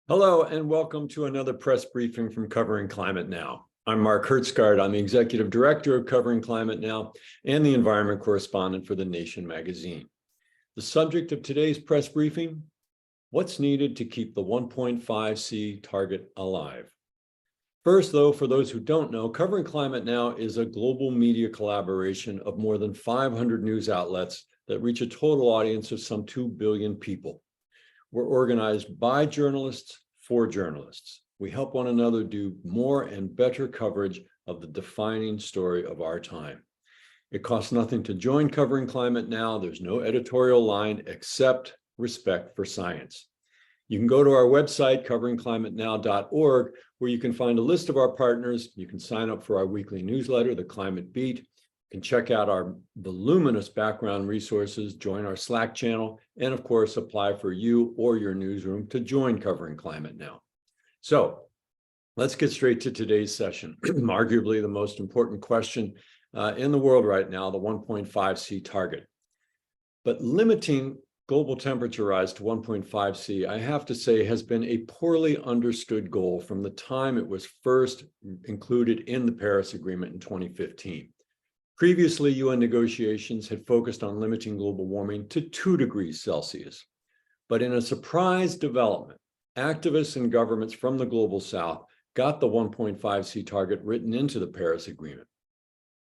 Hello, and welcome to another press briefing from Covering Climate Now. I'm Mark Hertzgaard. I'm the Executive Director of Covering Climate Now and the Environment Correspondent for The Nation magazine. The subject of today's press briefing, what's needed to keep the 1.5C target alive? First, though, for those who don't know, Covering Climate Now is a global media collaboration of more than 500 news outlets that reach a total audience of some 2 billion people. We're organized by journalists for journalists. We help one another do more and better coverage of the defining story of our time. It costs nothing to join Covering Climate Now. There's no editorial line except respect for science. You can go to our website, coveringclimatenow.org, where you can find a list of our partners. You can sign up for our weekly newsletter, The Climate Beat. You can check out our voluminous background resources, join our Slack channel, and of course, apply for you or your newsroom to join Covering Climate Now. So let's get straight to today's session. Arguably the most important question in the world right now, the 1.5C target. But limiting global temperature rise to 1.5C, I have to say, has been a poorly understood goal from the time it was first included in the Paris Agreement in 2015. Previously, UN negotiations had focused on limiting global warming to 2 degrees Celsius. But in a surprise development, activists and governments from the global south got the 1.5C target written into the Paris Agreement.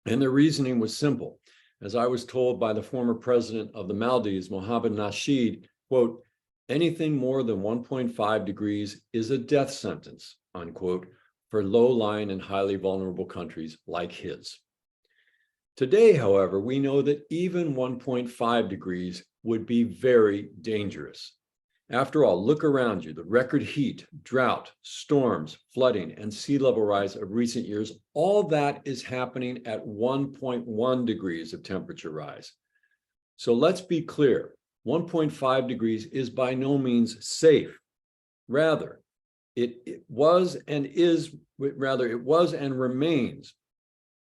And their reasoning was simple. As I was told by the former president of the Maldives, Mohammed Nasheed, quote, anything more than 1.5 degrees is a death sentence, unquote, for low-lying and highly vulnerable countries like his. Today, however, we know that even 1.5 degrees would be very dangerous. After all, look around you. The record heat, drought, storms, flooding, and sea level rise of recent years, all that is happening at 1.1 degrees of temperature rise. So let's be clear, 1.5 degrees is by no means safe. Rather, it was and remains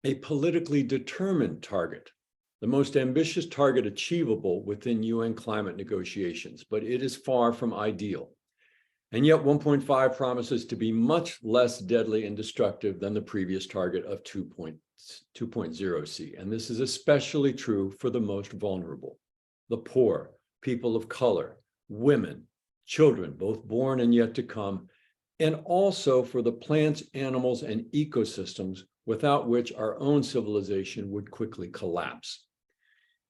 a politically determined target, the most ambitious target achievable within UN climate negotiations, but it is far from ideal. And yet 1.5 promises to be much less deadly and destructive than the previous target of 2.0C. And this is especially true for the most vulnerable, the poor, people of color, women, children, both born and yet to come, and also for the plants, animals, and ecosystems without which our own civilization would quickly collapse.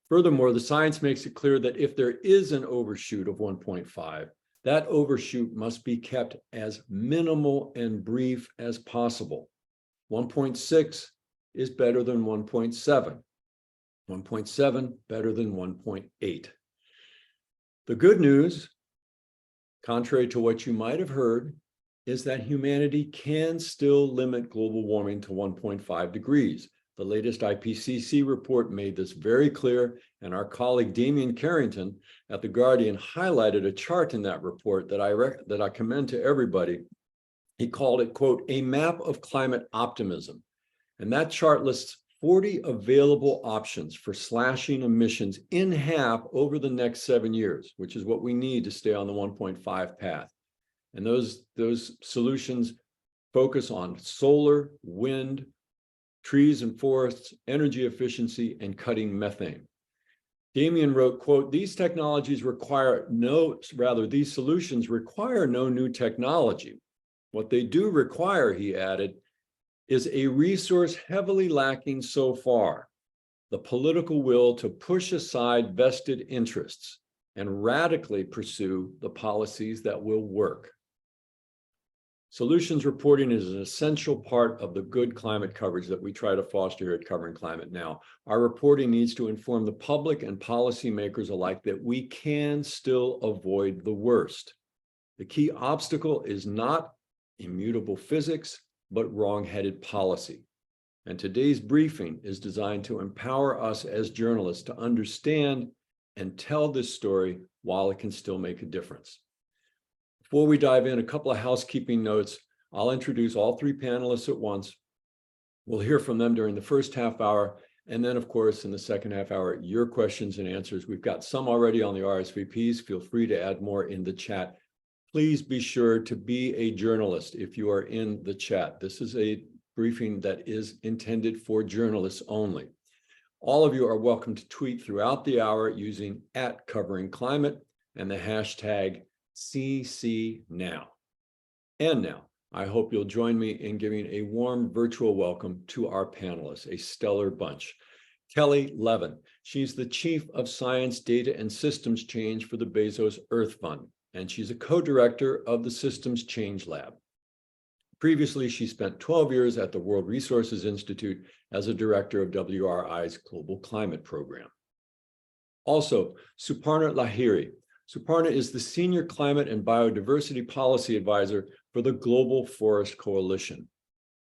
Furthermore, the science makes it clear that if there is an overshoot of 1.5, that overshoot must be kept as minimal and brief as possible. 1.6 is better than 1.7. 1.7 better than 1.8. The good news, contrary to what you might have heard, is that humanity can still limit global warming to 1.5 degrees. The latest IPCC report made this very clear, and our colleague Damian Carrington at The Guardian highlighted a chart in that report that I commend to everybody. He called it, quote, a map of climate optimism. And that chart lists 40 available options for slashing emissions in half over the next 7 years, which is what we need to stay on the 1.5 path. And those solutions focus on solar, wind, trees and forests, energy efficiency, and cutting methane. Damian wrote, quote, these solutions require no new technology. What they do require, he added, is a resource heavily lacking so far, the political will to push aside vested interests and radically pursue the policies that will work. Solutions reporting is an essential part of the good climate coverage that we try to foster here at Covering Climate Now. Our reporting needs to inform the public and policymakers alike that we can still avoid the worst. The key obstacle is not immutable physics, but wrong-headed policy. And today's briefing is designed to empower us as journalists to understand and tell this story while it can still make a difference. Before we dive in, a couple of housekeeping notes. I'll introduce all 3 panelists at once. We'll hear from them during the first half hour. And then, of course, in the second half hour, your questions and answers. We've got some already on the RSVPs. Feel free to add more in the chat please be sure to be a journalist if you are in the chat. This is a briefing that is intended for journalists only. All of you are welcome to tweet throughout the hour using @coveringclimate and the hashtag #CCNow. And now, I hope you'll join me in giving a warm virtual welcome to our panelists, a stellar bunch. Kelly Levin, she's the Chief of Science, Data, and Systems Change for the Bezos Earth Fund, and she's a co-director of the Systems Change Lab. Previously, she spent 12 years at the World Resources Institute as a director of WRI's Global Climate Program. Also, Souparna Lahiri. Souparna is the Senior Climate and Biodiversity Policy Advisor for the Global Forest Coalition.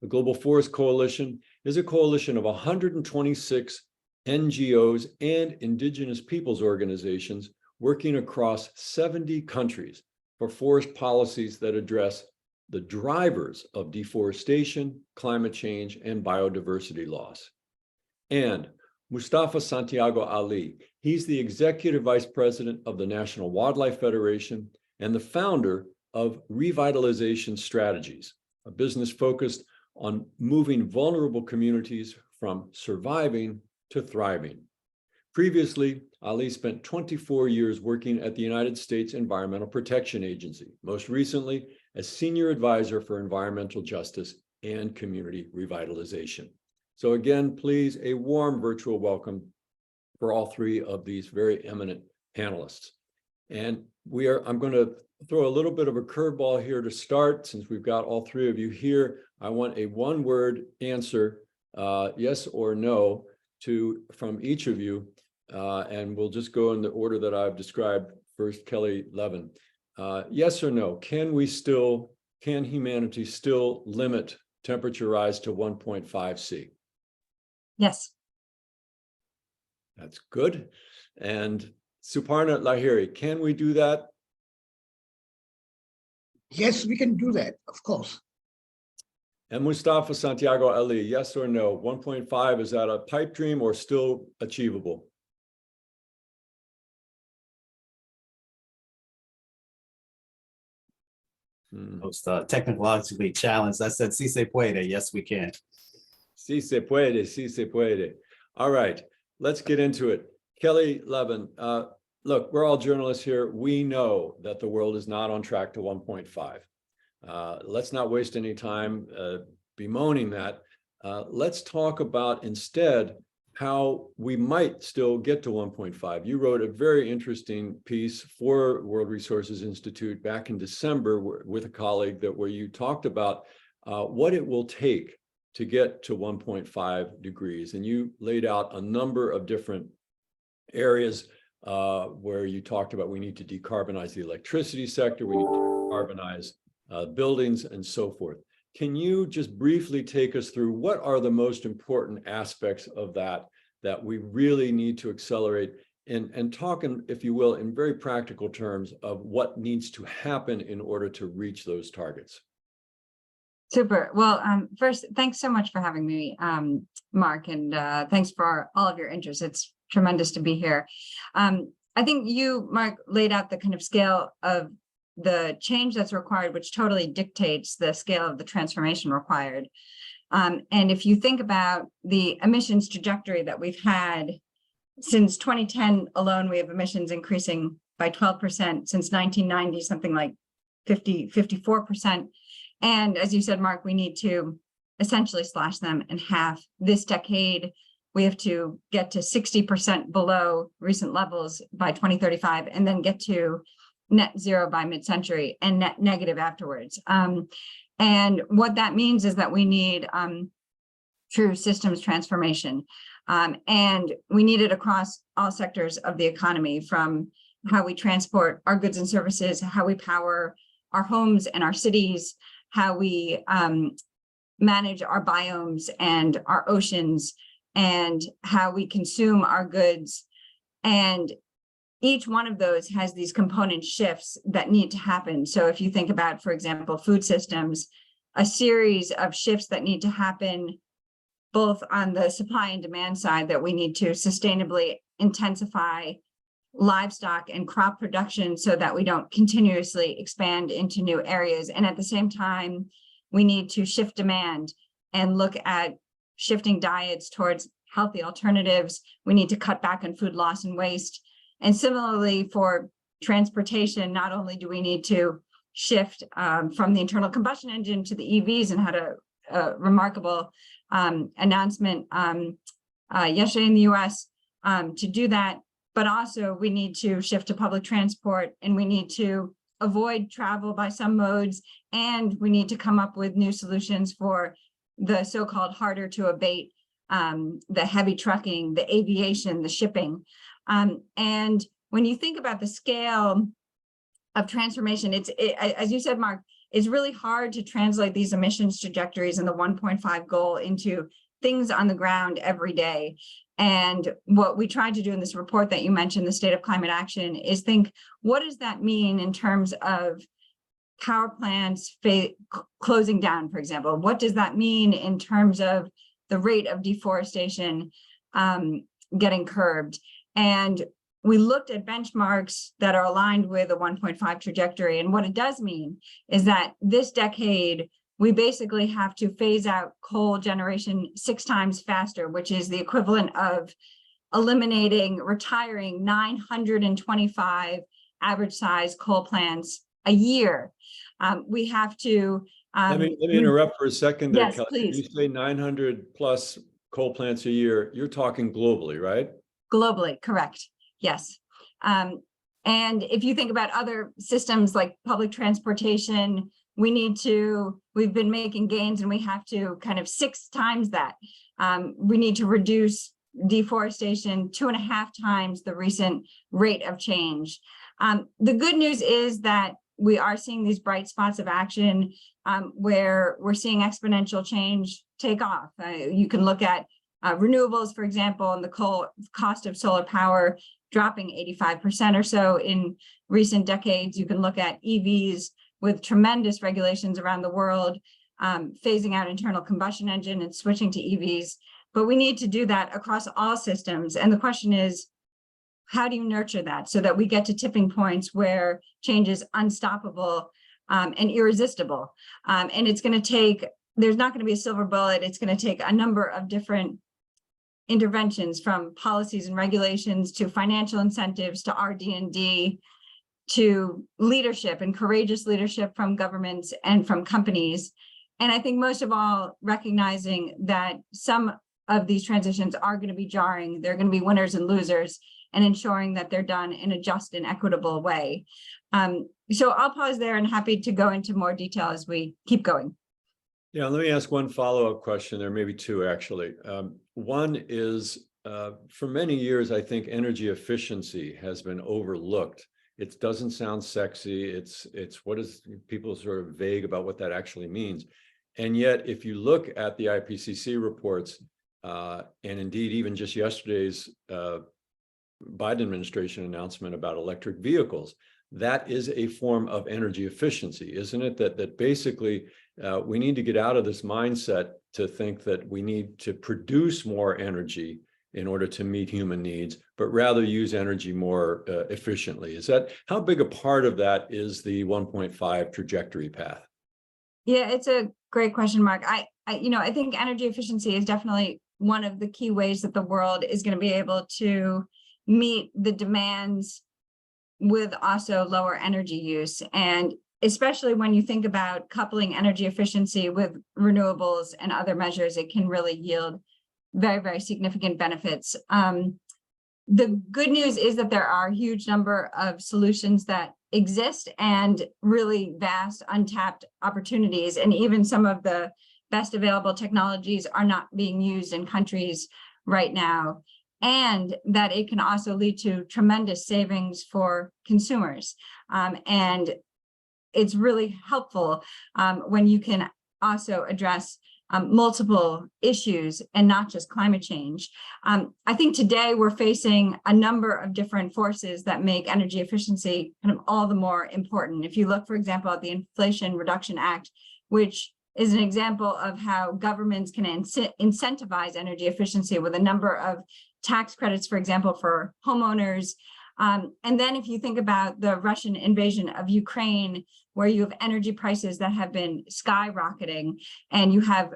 The Global Forest Coalition is a coalition of 126 NGOs and indigenous peoples organizations working across 70 countries for forest policies that address the drivers of deforestation, climate change, and biodiversity loss. And Mustafa Santiago Ali, he's the Executive Vice President of the National Wildlife Federation and the founder of Revitalization Strategies, a business focused on moving vulnerable communities from surviving to thriving. Previously, Ali spent 24 years working at the United States Environmental Protection Agency, most recently as Senior Advisor for Environmental Justice and Community Revitalization. So again, please, a warm virtual welcome for all three of these very eminent panelists. And I'm going to throw a little bit of a curveball here to start. Since we've got all three of you here, I want a one-word answer, yes or no, from each of you. And we'll just go in the order that I've described. First, Kelly Levin. Yes or no, can humanity still limit temperature rise to 1.5 C? Yes. That's good. And Souparna Lahiri, can we do that? Yes, we can do that, of course. And Mustafa Santiago Ali, yes or no? 1.5, is that a pipe dream or still achievable? Most technologically challenged. I said, si se puede. Yes, we can. Si se puede, si se puede. All right, let's get into it. Kelly Levin, look, we're all journalists here. We know that the world is not on track to 1.5. Let's not waste any time bemoaning that. Let's talk about instead how we might still get to 1.5. You wrote a very interesting piece for World Resources Institute back in December with a colleague where you talked about what it will take to get to 1.5 degrees. And you laid out a number of different areas where you talked about we need to decarbonize the electricity sector, we need to decarbonize buildings and so forth. Can you just briefly take us through what are the most important aspects of that we really need to accelerate and talk, if you will, in very practical terms of what needs to happen in order to reach those targets? Super. Well, first, thanks so much for having me, Mark, and thanks for all of your interest. It's tremendous to be here. I think you, Mark, laid out the kind of scale of the change that's required, which totally dictates the scale of the transformation required. And if you think about the emissions trajectory that we've had since 2010 alone, we have emissions increasing by 12%, since 1990, something like 54%. And as you said, Mark, we need to essentially slash them in half. This decade, we have to get to 60% below recent levels by 2035, and then get to net zero by mid-century and net negative afterwards. And what that means is that we need true systems transformation. And we need it across all sectors of the economy, from how we transport our goods and services, how we power our homes and our cities, how we manage our biomes and our oceans, and how we consume our goods. And each one of those has these component shifts that need to happen. So if you think about, for example, food systems, a series of shifts that need to happen both on the supply and demand side, that we need to sustainably intensify livestock and crop production so that we don't continuously expand into new areas. And at the same time, we need to shift demand and look at shifting diets towards healthy alternatives. We need to cut back on food loss and waste. And similarly for transportation, not only do we need to shift from the internal combustion engine to the EVs, and had a remarkable announcement yesterday in the US to do that, but also we need to shift to public transport, and we need to avoid travel by some modes, and we need to come up with new solutions for the so-called harder to abate, the heavy trucking, the aviation, the shipping. And when you think about the scale of transformation, as you said, Mark, it's really hard to translate these emissions trajectories and the 1.5 goal into things on the ground every day. And what we tried to do in this report that you mentioned, the State of Climate Action, is think, what does that mean in terms of power plants closing down, for example? What does that mean in terms of the rate of deforestation getting curbed? And we looked at benchmarks that are aligned with a 1.5 trajectory. And what it does mean is that this decade, we basically have to phase out coal generation 6 times faster, which is the equivalent of retiring 925 average size coal plants a year. We have to. Let me interrupt for a second there, yes, Kelly. please. You say 900 plus coal plants a year. You're talking globally, right? Globally, correct. Yes. And if you think about other systems like public transportation, we've been making gains, and we have to kind of 6 times that. We need to reduce deforestation 2.5 times the recent rate of change. The good news is that we are seeing these bright spots of action where we're seeing exponential change take off. You can look at renewables, for example, and the cost of solar power dropping 85% or so in recent decades. You can look at EVs with tremendous regulations around the world, phasing out internal combustion engine and switching to EVs. But we need to do that across all systems. And the question is, how do you nurture that so that we get to tipping points where change is unstoppable and irresistible? And it's going to take, there's not going to be a silver bullet. It's going to take a number of different interventions, from policies and regulations to financial incentives to RD&D to leadership and courageous leadership from governments and from companies. And I think most of all, recognizing that some of these transitions are going to be jarring. They're going to be winners and losers, and ensuring that they're done in a just and equitable way. So I'll pause there and happy to go into more detail as we keep going. Yeah, let me ask one follow-up question. There may be 2, actually. One is, for many years, I think energy efficiency has been overlooked. It doesn't sound sexy. It's what is, people sort of vague about what that actually means. And yet, if you look at the IPCC reports, and indeed even just yesterday's Biden administration announcement about electric vehicles, that is a form of energy efficiency, isn't it? That basically we need to get out of this mindset to think that we need to produce more energy in order to meet human needs, but rather use energy more efficiently. Is that, how big a part of that is the 1.5 trajectory path? Yeah, it's a great question, Mark. I think energy efficiency is definitely one of the key ways that the world is going to be able to meet the demands with also lower energy use. And especially when you think about coupling energy efficiency with renewables and other measures, it can really yield very, very significant benefits. The good news is that there are a huge number of solutions that exist and really vast untapped opportunities. And even some of the best available technologies are not being used in countries right now. And that it can also lead to tremendous savings for consumers. And it's really helpful when you can also address multiple issues and not just climate change. I think today we're facing a number of different forces that make energy efficiency kind of all the more important. If you look, for example, at the Inflation Reduction Act, which is an example of how governments can incentivize energy efficiency with a number of tax credits, for example, for homeowners, And then if you think about the Russian invasion of Ukraine, where you have energy prices that have been skyrocketing, and you have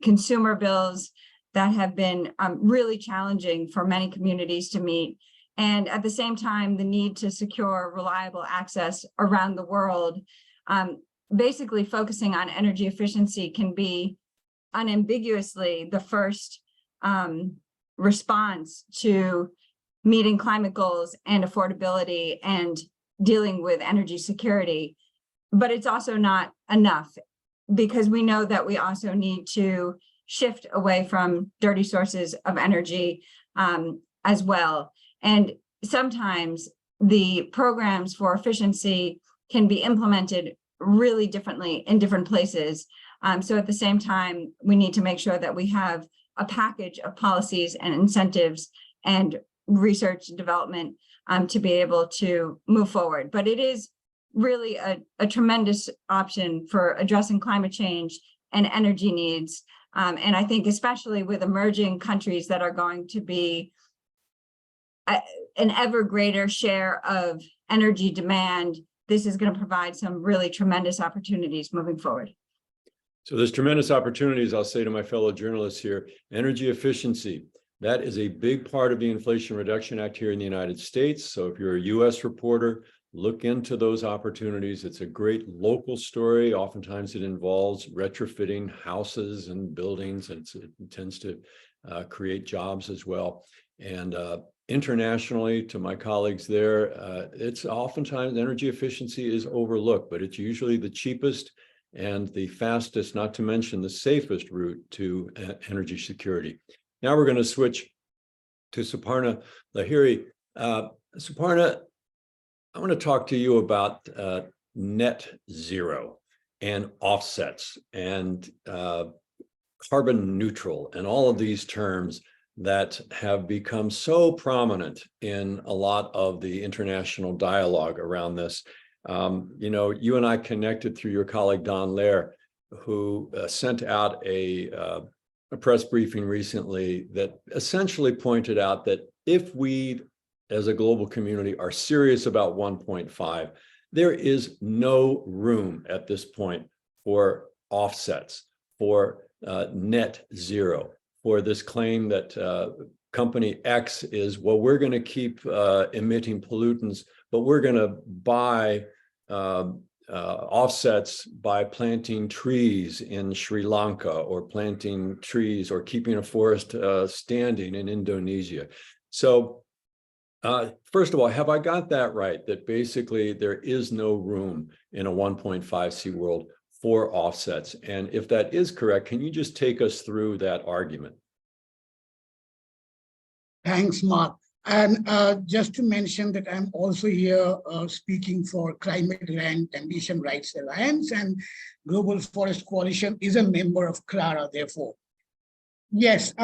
consumer bills that have been really challenging for many communities to meet. And at the same time, the need to secure reliable access around the world, basically focusing on energy efficiency can be unambiguously the first response to meeting climate goals and affordability and dealing with energy security. But it's also not enough, because we know that we also need to shift away from dirty sources of energy as well. And sometimes the programs for efficiency can be implemented really differently in different places. So at the same time, we need to make sure that we have a package of policies and incentives and research and development to be able to move forward. But it is really a tremendous option for addressing climate change and energy needs. And I think especially with emerging countries that are going to be an ever greater share of energy demand, this is going to provide some really tremendous opportunities moving forward. So there's tremendous opportunities, I'll say to my fellow journalists here. Energy efficiency, that is a big part of the Inflation Reduction Act here in the United States. So if you're a US reporter, look into those opportunities. It's a great local story. Oftentimes it involves retrofitting houses and buildings, and it tends to create jobs as well. And internationally, to my colleagues there, it's oftentimes energy efficiency is overlooked, but it's usually the cheapest and the fastest, not to mention the safest route to energy security. Now we're going to switch to Souparna Lahiri. Souparna, I want to talk to you about net zero and offsets and carbon neutral and all of these terms that have become so prominent in a lot of the international dialogue around this. You know, you and I connected through your colleague, Don Lair, who sent out a press briefing recently that essentially pointed out that if we, as a global community, are serious about 1.5, there is no room at this point for offsets, for net zero, for this claim that company X is, well, we're going to keep emitting pollutants, but we're going to buy offsets by planting trees in Sri Lanka, or planting trees, or keeping a forest standing in Indonesia. So first of all, have I got that right? That basically there is no room in a 1.5C world for offsets? And if that is correct, can you just take us through that argument? Thanks, Mark. And just to mention that I'm also here speaking for Climate Land Ambition Rights Alliance, and Global Forest Coalition is a member of CLARA, therefore. Yes,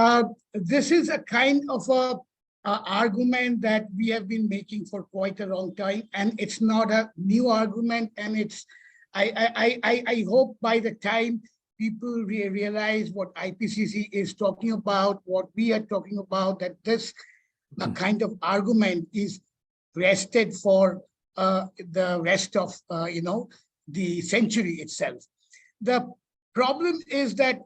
this is a kind of a argument that we have been making for quite a long time, and it's not a new argument. And it's, I hope by the time people realize what IPCC is talking about, what we are talking about, that this kind of argument is rested for the rest of the century itself. The problem is that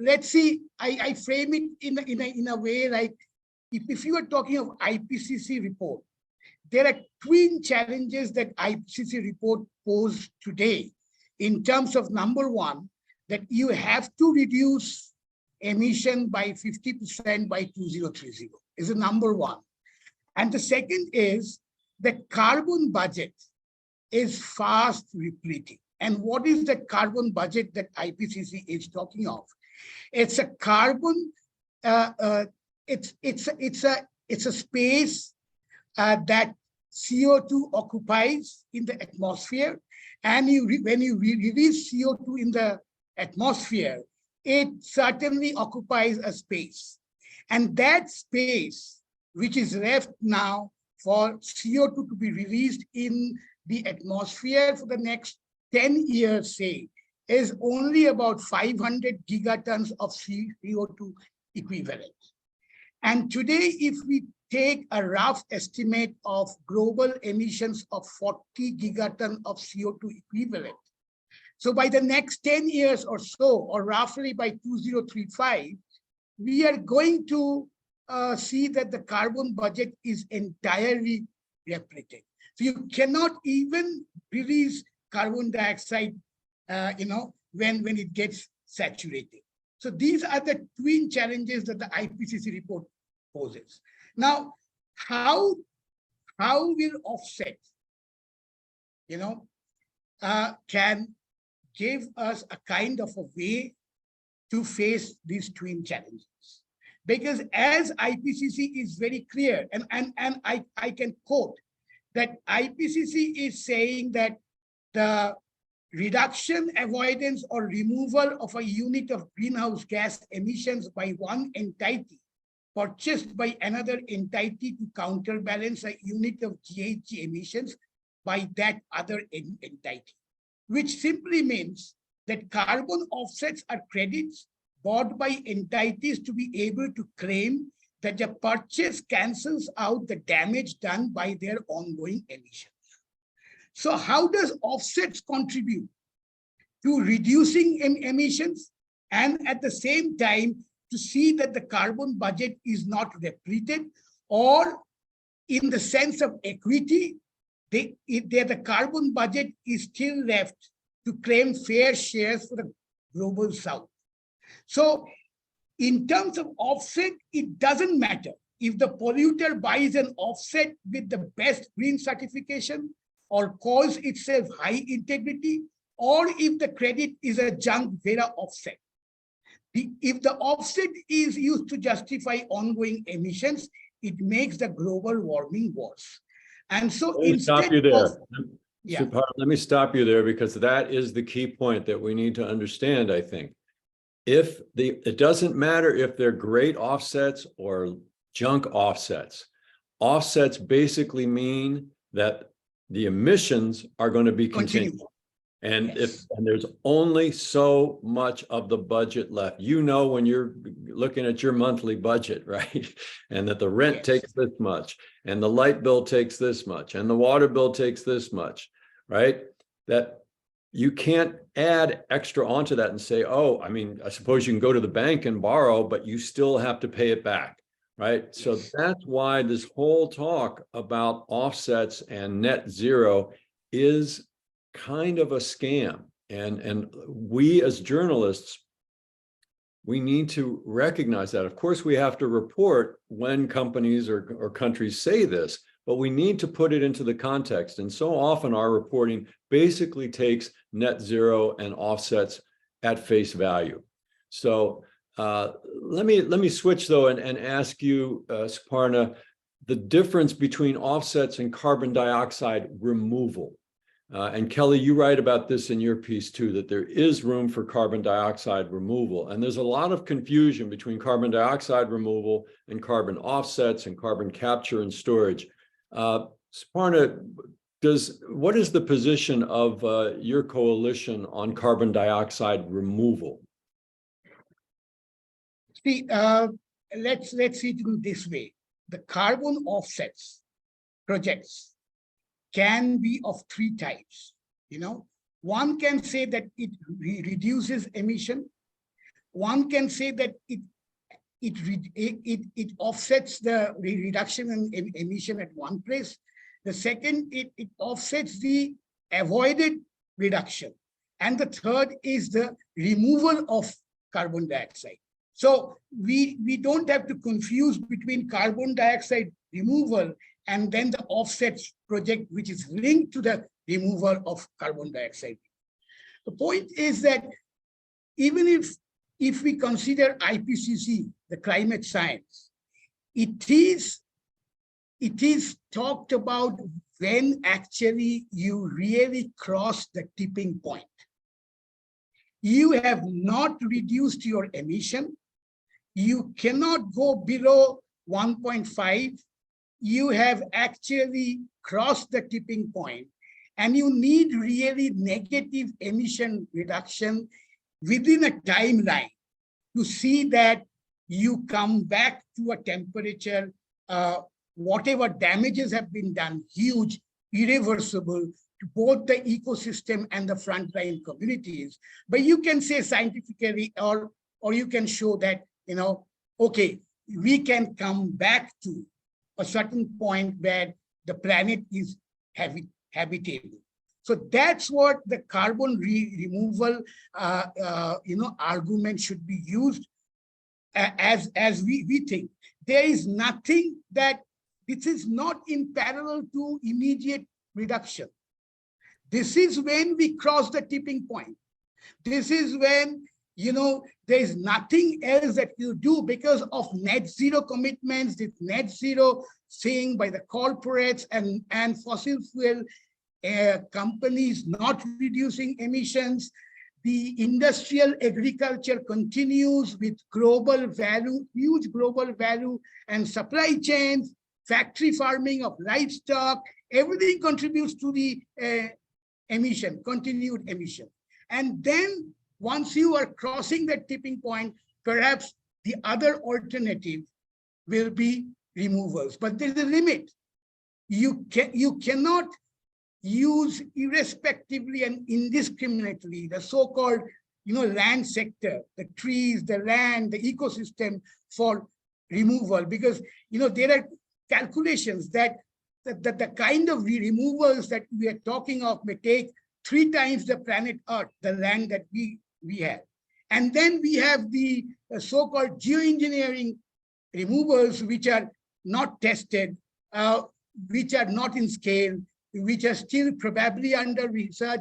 let's see, I frame it in a way like, if you are talking of IPCC report, there are twin challenges that IPCC report poses today, in terms of number one, that you have to reduce emission by 50% by 2030 is the number one. And the second is that carbon budget is fast repleting. And what is the carbon budget that IPCC is talking of? It's a carbon, it's a space that CO2 occupies in the atmosphere. And when you release CO2 in the atmosphere, it certainly occupies a space. And that space, which is left now for CO2 to be released in the atmosphere for the next 10 years, say, is only about 500 gigatons of CO2 equivalent. And today, if we take a rough estimate of global emissions of 40 gigaton of CO2 equivalent, so by the next 10 years or so, or roughly by 2035, we are going to see that the carbon budget is entirely depleted. So you cannot even release carbon dioxide, when it gets saturated. So these are the twin challenges that the IPCC report poses. Now, how will offset, can give us a kind of a way to face these twin challenges? Because as IPCC is very clear, and I can quote that IPCC is saying that the reduction, avoidance, or removal of a unit of greenhouse gas emissions by one entity purchased by another entity to counterbalance a unit of GHG emissions by that other entity, which simply means that carbon offsets are credits bought by entities to be able to claim that the purchase cancels out the damage done by their ongoing emissions. So how does offsets contribute to reducing emissions and at the same time to see that the carbon budget is not depleted, or in the sense of equity, the carbon budget is still left to claim fair shares for the global south? So in terms of offset, it doesn't matter if the polluter buys an offset with the best green certification or calls itself high integrity, or if the credit is a junk Vera offset. If the offset is used to justify ongoing emissions, it makes the global warming worse. And so Let me stop you there. Souparna, let me stop you there, because that is the key point that we need to understand, I think. It doesn't matter if they're great offsets or junk offsets. Offsets basically mean that the emissions are going to be continued. And yes. and there's only so much of the budget left, when you're looking at your monthly budget, right? And that the rent yes. takes this much, and the light bill takes this much, and the water bill takes this much, right? That you can't add extra onto that and say, oh, I suppose you can go to the bank and borrow, but you still have to pay it back, right? Yes. So that's why this whole talk about offsets and net zero is kind of a scam. And we as journalists, we need to recognize that. Of course, we have to report when companies or countries say this, but we need to put it into the context. And so often our reporting basically takes net zero and offsets at face value. So let me switch though and ask you, Souparna, the difference between offsets and carbon dioxide removal. And Kelly, you write about this in your piece too, that there is room for carbon dioxide removal. And there's a lot of confusion between carbon dioxide removal and carbon offsets and carbon capture and storage. Souparna, what is the position of your coalition on carbon dioxide removal? See, let's see it in this way. The carbon offsets projects can be of three types. One can say that it reduces emission. One can say that it offsets the reduction in emission at one place. The second, it offsets the avoided reduction. And the third is the removal of carbon dioxide. So we don't have to confuse between carbon dioxide removal and then the offsets project, which is linked to the removal of carbon dioxide. The point is that even if we consider IPCC, the climate science, it is talked about when actually you really cross the tipping point. You have not reduced your emission. You cannot go below 1.5. You have actually crossed the tipping point, and you need really negative emission reduction within a timeline to see that you come back to a temperature, whatever damages have been done, huge, irreversible to both the ecosystem and the frontline communities. But you can say scientifically, or you can show that, okay, we can come back to a certain point where the planet is habitable. So that's what the carbon removal, argument should be used as we think. There is nothing that this is not in parallel to immediate reduction. This is when we cross the tipping point. This is when, there is nothing else that you do because of net zero commitments, this net zero thing by the corporates and fossil fuel companies not reducing emissions. The industrial agriculture continues with global value, huge global value and supply chains, factory farming of livestock, everything contributes to the continued emission. And then once you are crossing that tipping point, perhaps the other alternative will be removals. But there's a limit. You cannot use irrespectively and indiscriminately the so-called land sector, the trees, the land, the ecosystem for removal, because there are calculations that the kind of removals that we are talking of may take 3 times the planet Earth, the land that we have. And then we have the so-called geoengineering removals, which are not tested, which are not in scale, which are still probably under research.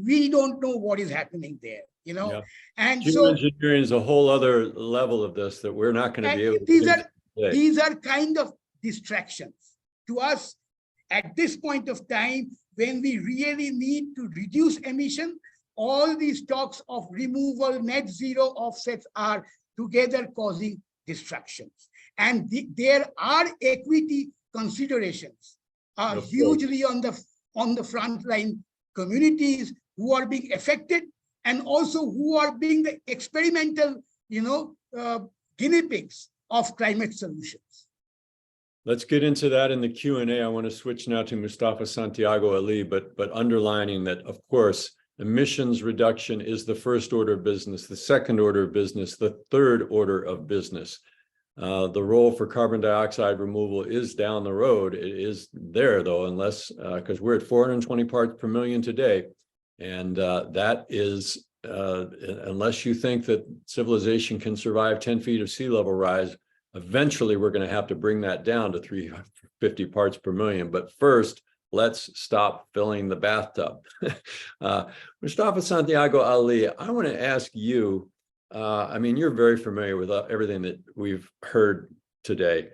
We don't know what is happening there, Yeah. And so geoengineering is a whole other level of this that we're not going to be able to do. These are kind of distractions to us at this point of time when we really need to reduce emission. All these talks of removal, net zero offsets are together causing distractions. And there are equity considerations hugely on the frontline communities who are being affected and also who are being the experimental, guinea pigs of climate solutions. Let's get into that in the Q&A. I want to switch now to Mustafa Santiago Ali, but underlining that, of course, emissions reduction is the first order of business, the second order of business, the third order of business. The role for carbon dioxide removal is down the road. It is there, though, unless, because we're at 420 parts per million today. And that is, unless you think that civilization can survive 10 feet of sea level rise, eventually we're going to have to bring that down to 350 parts per million. But first, let's stop filling the bathtub. Mustafa Santiago Ali, I want to ask you, you're very familiar with everything that we've heard today,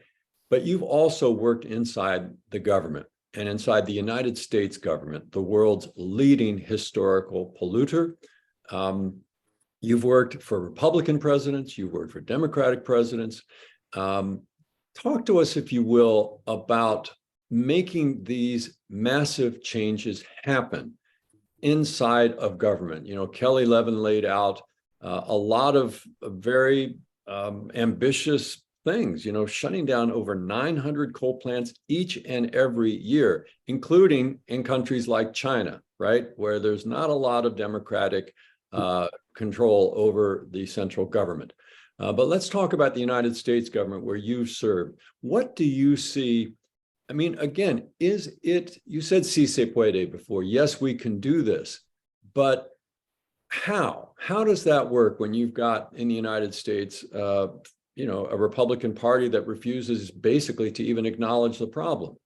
but you've also worked inside the government and inside the United States government, the world's leading historical polluter. You've worked for Republican presidents, you've worked for Democratic presidents. Talk to us, if you will, about making these massive changes happen inside of government. Kelly Levin laid out a lot of very ambitious things, shutting down over 900 coal plants each and every year, including in countries like China, right, where there's not a lot of democratic control over the central government. But let's talk about the United States government where you've served. What do you see? Again, is it, you said si se puede before. Yes, we can do this, but how? How does that work when you've got in the United States, a Republican Party that refuses basically to even acknowledge the problem?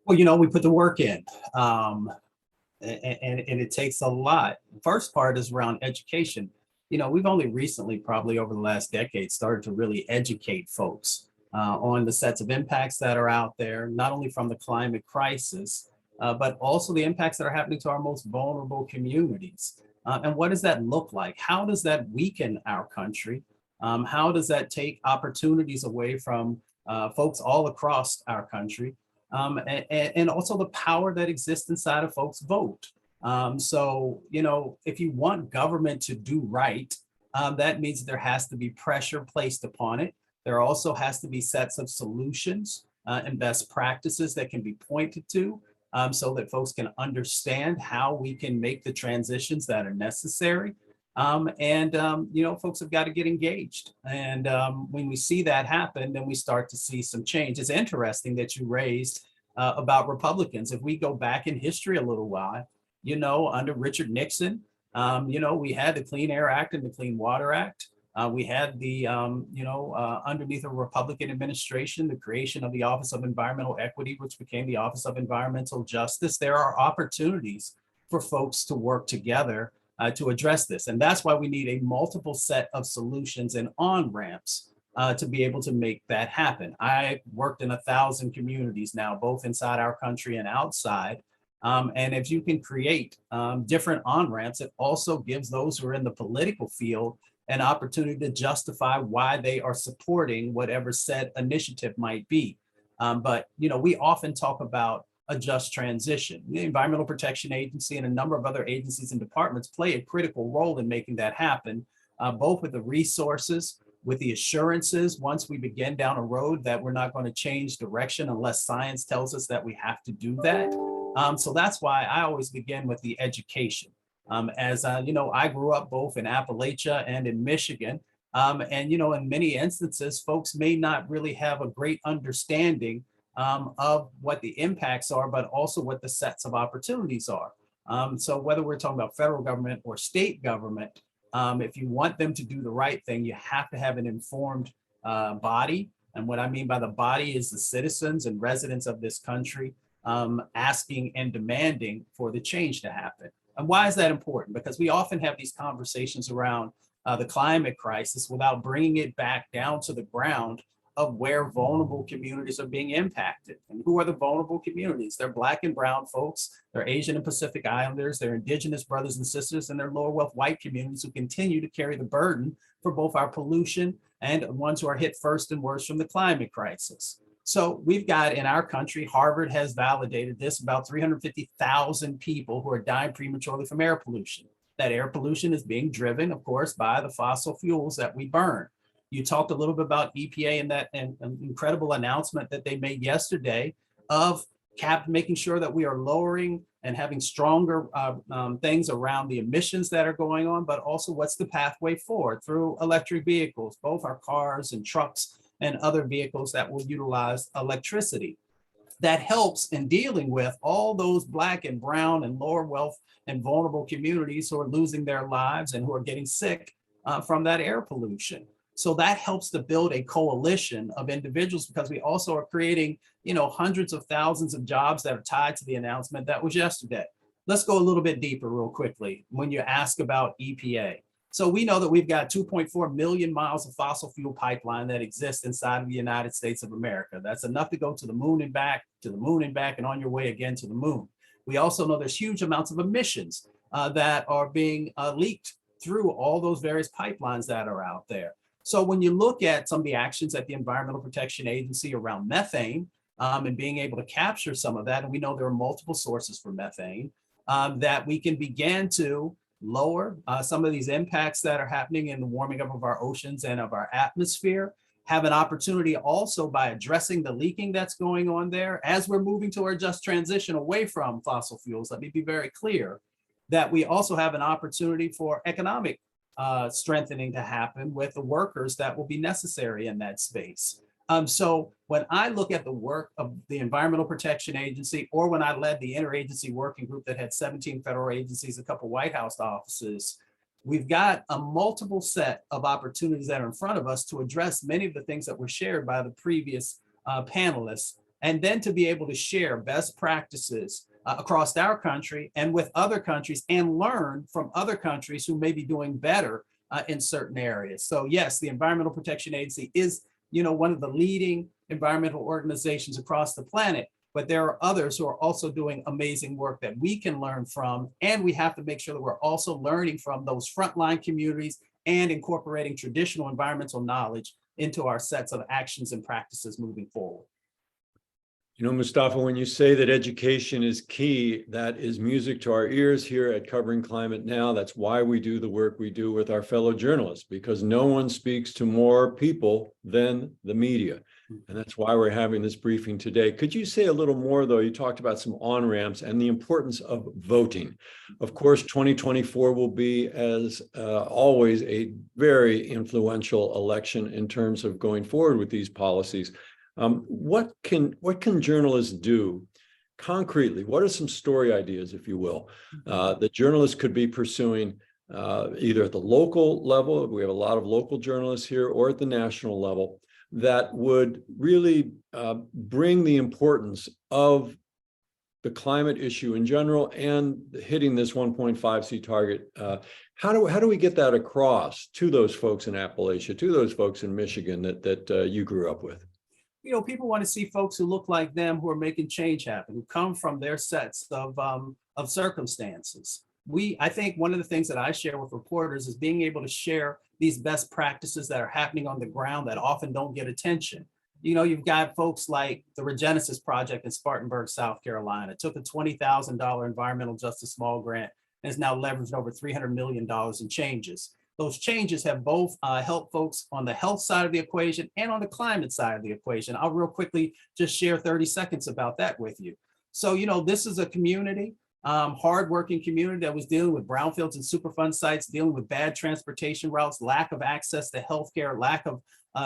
Well, we put the work in, and it takes a lot. The first part is around education. We've only recently, probably over the last decade, started to really educate folks on the sets of impacts that are out there, not only from the climate crisis, but also the impacts that are happening to our most vulnerable communities. And what does that look like? How does that weaken our country? How does that take opportunities away from folks all across our country? And also the power that exists inside of folks' vote. So, if you want government to do right, that means there has to be pressure placed upon it. There also has to be sets of solutions and best practices that can be pointed to so that folks can understand how we can make the transitions that are necessary. Folks have got to get engaged. And when we see that happen, then we start to see some change. It's interesting that you raised about Republicans. If we go back in history a little while, under Richard Nixon, we had the Clean Air Act and the Clean Water Act. We had the, underneath a Republican administration, the creation of the Office of Environmental Equity, which became the Office of Environmental Justice. There are opportunities for folks to work together to address this. And that's why we need a multiple set of solutions and on-ramps to be able to make that happen. I worked in 1,000 communities now, both inside our country and outside. And if you can create different on-ramps, it also gives those who are in the political field an opportunity to justify why they are supporting whatever said initiative might be. But we often talk about a just transition. The Environmental Protection Agency and a number of other agencies and departments play a critical role in making that happen, both with the resources, with the assurances, once we begin down a road that we're not going to change direction unless science tells us that we have to do that. So that's why I always begin with the education. I grew up both in Appalachia and in Michigan. In many instances, folks may not really have a great understanding of what the impacts are, but also what the sets of opportunities are. So whether we're talking about federal government or state government, if you want them to do the right thing, you have to have an informed body. And what I mean by the body is the citizens and residents of this country asking and demanding for the change to happen. And why is that important? Because we often have these conversations around the climate crisis without bringing it back down to the ground of where vulnerable communities are being impacted. And who are the vulnerable communities? They're Black and brown folks, they're Asian and Pacific Islanders, they're Indigenous brothers and sisters, and they're lower wealth white communities who continue to carry the burden for both our pollution and ones who are hit first and worst from the climate crisis. So we've got in our country, Harvard has validated this, about 350,000 people who are dying prematurely from air pollution. That air pollution is being driven, of course, by the fossil fuels that we burn. You talked a little bit about EPA and that incredible announcement that they made yesterday of making sure that we are lowering and having stronger things around the emissions that are going on, but also what's the pathway forward through electric vehicles, both our cars and trucks and other vehicles that will utilize electricity. That helps in dealing with all those Black and brown and lower wealth and vulnerable communities who are losing their lives and who are getting sick from that air pollution. So that helps to build a coalition of individuals, because we also are creating, hundreds of thousands of jobs that are tied to the announcement that was yesterday. Let's go a little bit deeper real quickly when you ask about EPA. So we know that we've got 2.4 million miles of fossil fuel pipeline that exists inside of the United States of America. That's enough to go to the moon and back, and on your way again to the moon. We also know there's huge amounts of emissions that are being leaked through all those various pipelines that are out there. So when you look at some of the actions at the Environmental Protection Agency around methane and being able to capture some of that, and we know there are multiple sources for methane, that we can begin to lower some of these impacts that are happening in the warming up of our oceans and of our atmosphere, have an opportunity also by addressing the leaking that's going on there as we're moving to our just transition away from fossil fuels. Let me be very clear that we also have an opportunity for economic strengthening to happen with the workers that will be necessary in that space. So when I look at the work of the Environmental Protection Agency, or when I led the interagency working group that had 17 federal agencies, a couple White House offices, we've got a multiple set of opportunities that are in front of us to address many of the things that were shared by the previous panelists, and then to be able to share best practices across our country and with other countries, and learn from other countries who may be doing better in certain areas. So yes, the Environmental Protection Agency is one of the leading environmental organizations across the planet, but there are others who are also doing amazing work that we can learn from, and we have to make sure that we're also learning from those frontline communities and incorporating traditional environmental knowledge into our sets of actions and practices moving forward. You know, Mustafa, when you say that education is key, that is music to our ears here at Covering Climate Now. That's why we do the work we do with our fellow journalists, because no one speaks to more people than the media. And that's why we're having this briefing today. Could you say a little more, though? You talked about some on-ramps and the importance of voting. Of course, 2024 will be, as always, a very influential election in terms of going forward with these policies. What can journalists do concretely? What are some story ideas, if you will, that journalists could be pursuing either at the local level, we have a lot of local journalists here, or at the national level, that would really bring the importance of the climate issue in general and hitting this 1.5C target? How do we get that across to those folks in Appalachia, to those folks in Michigan that you grew up with? You know, people want to see folks who look like them, who are making change happen, who come from their sets of circumstances. I think one of the things that I share with reporters is being able to share these best practices that are happening on the ground that often don't get attention. You know, you've got folks like the Regenesis Project in Spartanburg, South Carolina. It took a $20,000 environmental justice small grant and is now leveraged over $300 million in changes. Those changes have both helped folks on the health side of the equation and on the climate side of the equation. I'll real quickly just share 30 seconds about that with you. So, you know, this is a community, hardworking community that was dealing with brownfields and Superfund sites, dealing with bad transportation routes, lack of access to healthcare, lack of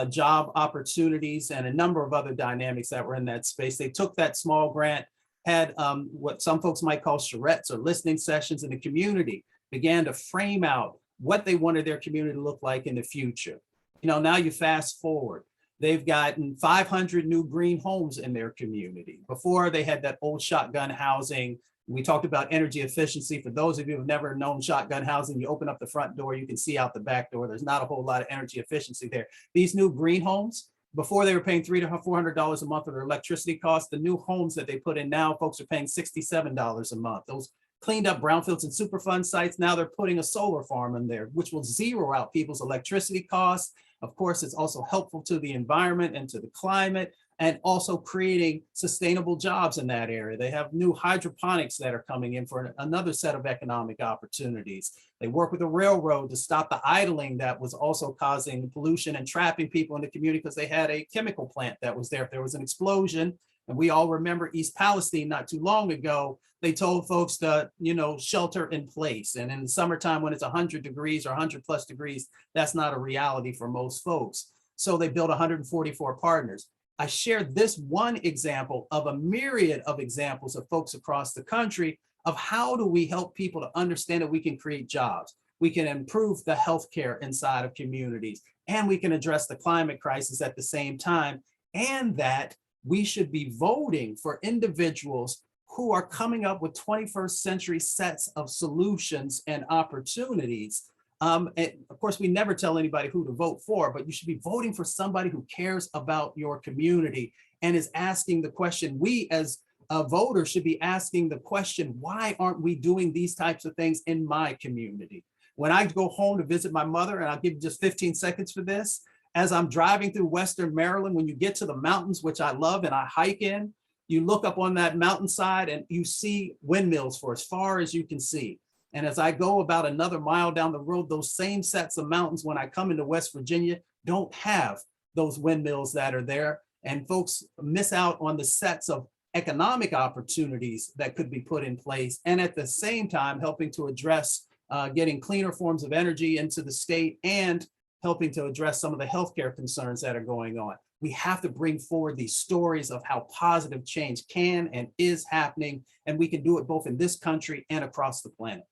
job opportunities, and a number of other dynamics that were in that space. They took that small grant, had what some folks might call charrettes or listening sessions in the community, began to frame out what they wanted their community to look like in the future. You know, now you fast forward, they've gotten 500 new green homes in their community. Before, they had that old shotgun housing. We talked about energy efficiency. For those of you who've never known shotgun housing, you open up the front door, you can see out the back door. There's not a whole lot of energy efficiency there. These new green homes, before they were paying $300 to $400 a month for their electricity costs. The new homes that they put in now, folks are paying $67 a month. Those cleaned up brownfields and Superfund sites, now they're putting a solar farm in there, which will zero out people's electricity costs. Of course, it's also helpful to the environment and to the climate, and also creating sustainable jobs in that area. They have new hydroponics that are coming in for another set of economic opportunities. They work with the railroad to stop the idling that was also causing pollution and trapping people in the community, because they had a chemical plant that was there. If there was an explosion, and we all remember East Palestine not too long ago, they told folks to, you know, shelter in place. And in the summertime, when it's 100 degrees or 100 plus degrees, that's not a reality for most folks. So they built 144 partners. I shared this one example of a myriad of examples of folks across the country of how do we help people to understand that we can create jobs, we can improve the healthcare inside of communities, and we can address the climate crisis at the same time, and that we should be voting for individuals who are coming up with 21st century sets of solutions and opportunities. And of course, we never tell anybody who to vote for, but you should be voting for somebody who cares about your community and is asking the question. We as voters should be asking the question, why aren't we doing these types of things in my community? When I go home to visit my mother, and I'll give you just 15 seconds for this, as I'm driving through Western Maryland, when you get to the mountains, which I love and I hike in, you look up on that mountainside and you see windmills for as far as you can see. And as I go about another mile down the road, those same sets of mountains, when I come into West Virginia, don't have those windmills that are there. And folks miss out on the sets of economic opportunities that could be put in place. And at the same time, helping to address getting cleaner forms of energy into the state and helping to address some of the healthcare concerns that are going on. We have to bring forward these stories of how positive change can and is happening, and we can do it both in this country and across the planet.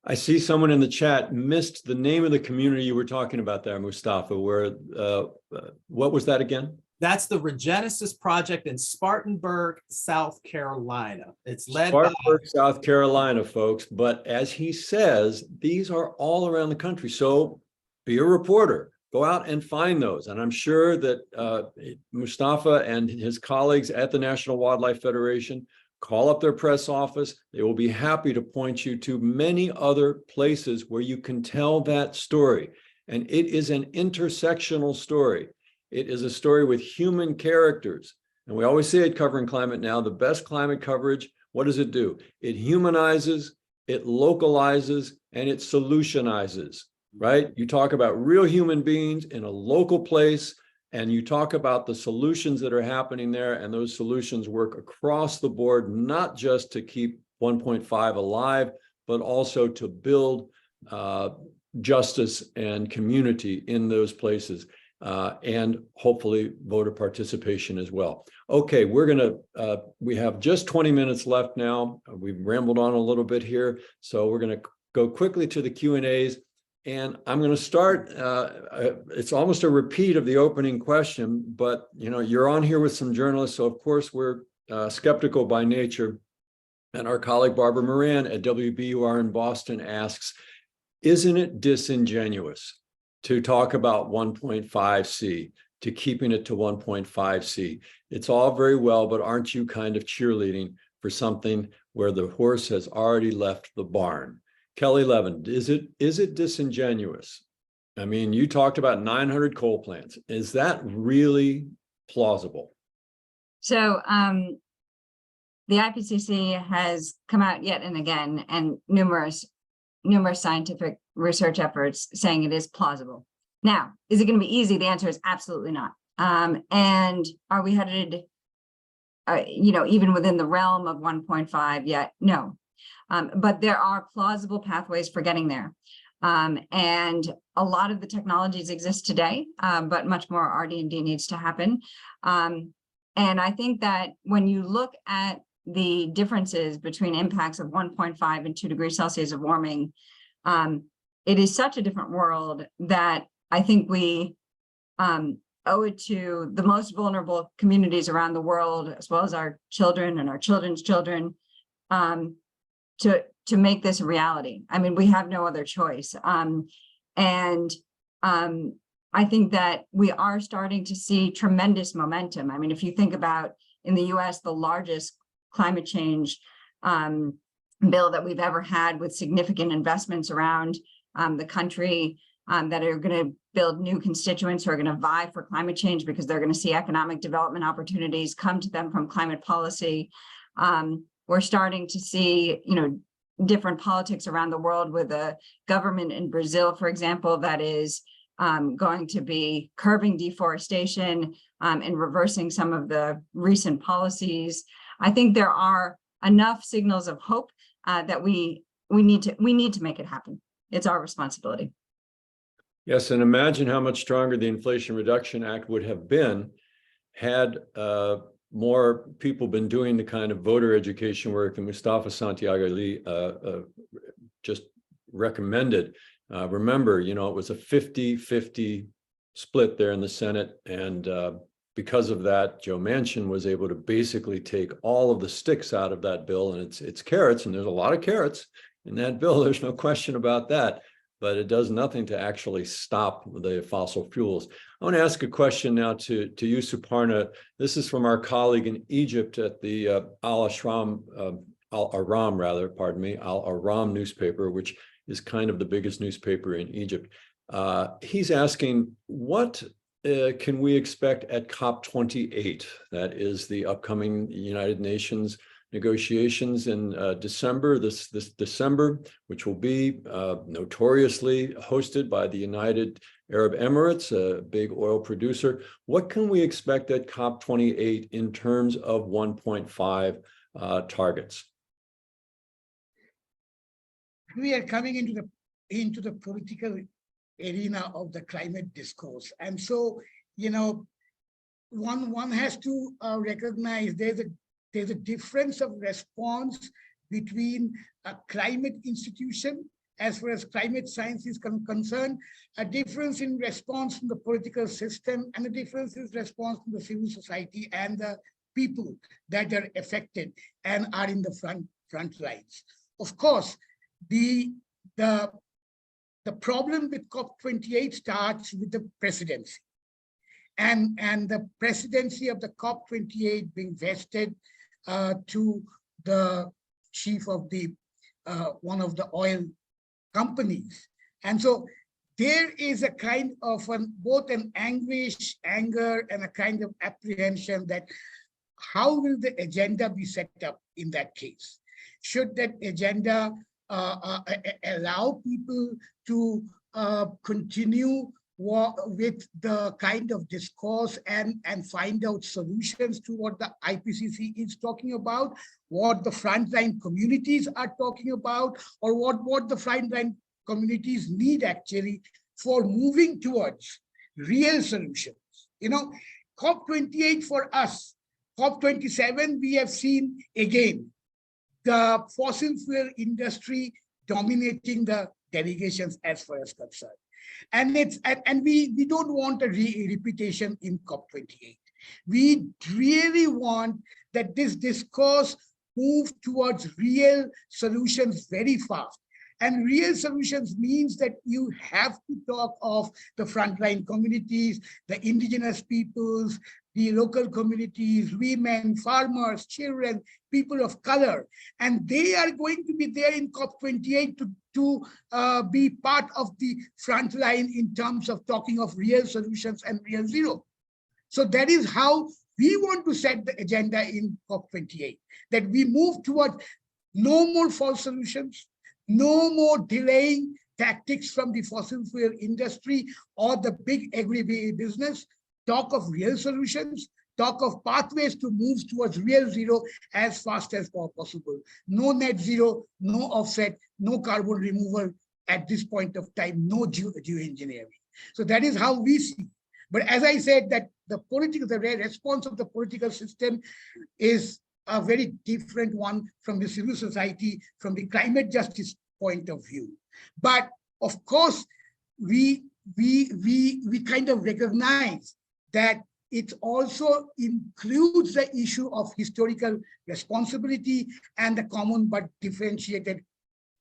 I see someone in the chat missed the name of the community you were talking about there, Mustafa. Where, what was that again? That's the Regenesis Project in Spartanburg, South Carolina. It's led by South Carolina, folks. But as he says, these are all around the country. So be a reporter. Go out and find those. And I'm sure that Mustafa and his colleagues at the National Wildlife Federation call up their press office. They will be happy to point you to many other places where you can tell that story. And it is an intersectional story. It is a story with human characters. And we always say at Covering Climate Now, the best climate coverage, what does it do? It humanizes, it localizes, and it solutionizes, right? You talk about real human beings in a local place, and you talk about the solutions that are happening there, and those solutions work across the board, not just to keep 1.5 alive, but also to build justice and community in those places, and hopefully voter participation as well. Okay, we have just 20 minutes left now. We've rambled on a little bit here, so we're gonna go quickly to the Q&As. And I'm going to start, it's almost a repeat of the opening question, but you're on here with some journalists, so of course we're skeptical by nature. And our colleague Barbara Moran at WBUR in Boston asks, isn't it disingenuous to talk about 1.5C, to keeping it to 1.5C? It's all very well, but aren't you kind of cheerleading for something where the horse has already left the barn? Kelly Levin, is it disingenuous? I mean, you talked about 900 coal plants. Is that really plausible? So the IPCC has come out yet and again, and numerous scientific research efforts saying it is plausible. Now, is it going to be easy? The answer is absolutely not. And are we headed, even within the realm of 1.5 yet? No. But there are plausible pathways for getting there. And a lot of the technologies exist today, but much more RD&D needs to happen. And I think that when you look at the differences between impacts of 1.5 and 2 degrees Celsius of warming, it is such a different world that I think we owe it to the most vulnerable communities around the world, as well as our children and our children's children, to make this a reality. I mean, we have no other choice. I think that we are starting to see tremendous momentum. I mean, if you think about in the US, the largest climate change bill that we've ever had, with significant investments around the country that are going to build new constituents who are going to vie for climate change because they're going to see economic development opportunities come to them from climate policy. We're starting to see, different politics around the world, with a government in Brazil, for example, that is going to be curbing deforestation and reversing some of the recent policies. I think there are enough signals of hope that we need to make it happen. It's our responsibility. Yes, and imagine how much stronger the Inflation Reduction Act would have been had more people been doing the kind of voter education work that Mustafa Santiago just recommended. Remember, it was a 50-50 split there in the Senate, and because of that, Joe Manchin was able to basically take all of the sticks out of that bill, and it's carrots, and there's a lot of carrots in that bill. There's no question about that, but it does nothing to actually stop the fossil fuels. I want to ask a question now to you, Souparna. This is from our colleague in Egypt at the Al Ahram newspaper, which is kind of the biggest newspaper in Egypt. He's asking, what can we expect at COP28? That is the upcoming United Nations negotiations in December, this December, which will be notoriously hosted by the United Arab Emirates, a big oil producer. What can we expect at COP28 in terms of 1.5 targets? We are coming into the political arena of the climate discourse, and so one has to recognize there's a difference of response between a climate institution, as far as climate science is concerned, a difference in response from the political system, and a difference in response from the civil society and the people that are affected and are in the front lines. Of course, the problem with COP28 starts with the presidency, and the presidency of the COP28 being vested to the chief of the one of the oil companies. And so there is a kind of both an anguish, anger, and a kind of apprehension that how will the agenda be set up in that case? Should that agenda allow people to continue with the kind of discourse and find out solutions to what the IPCC is talking about, what the frontline communities are talking about, or what the frontline communities need actually for moving towards real solutions? You know, COP28 for us, COP27, we have seen again the fossil fuel industry dominating the delegations as far as concerned. And we don't want a repetition in COP28. We really want that this discourse move towards real solutions very fast. And real solutions means that you have to talk of the frontline communities, the indigenous peoples, the local communities, women, farmers, children, people of color. And they are going to be there in COP28 to be part of the frontline in terms of talking of real solutions and real zero. So that is how we want to set the agenda in COP28, that we move toward no more false solutions, no more delaying tactics from the fossil fuel industry or the big agribusiness. Talk of real solutions, talk of pathways to move towards real zero as fast as possible. No net zero, no offset, no carbon removal at this point of time, no geoengineering. So that is how we see. But as I said, that the response of the political system is a very different one from the civil society, from the climate justice point of view. But of course, we kind of recognize that it also includes the issue of historical responsibility and the common but differentiated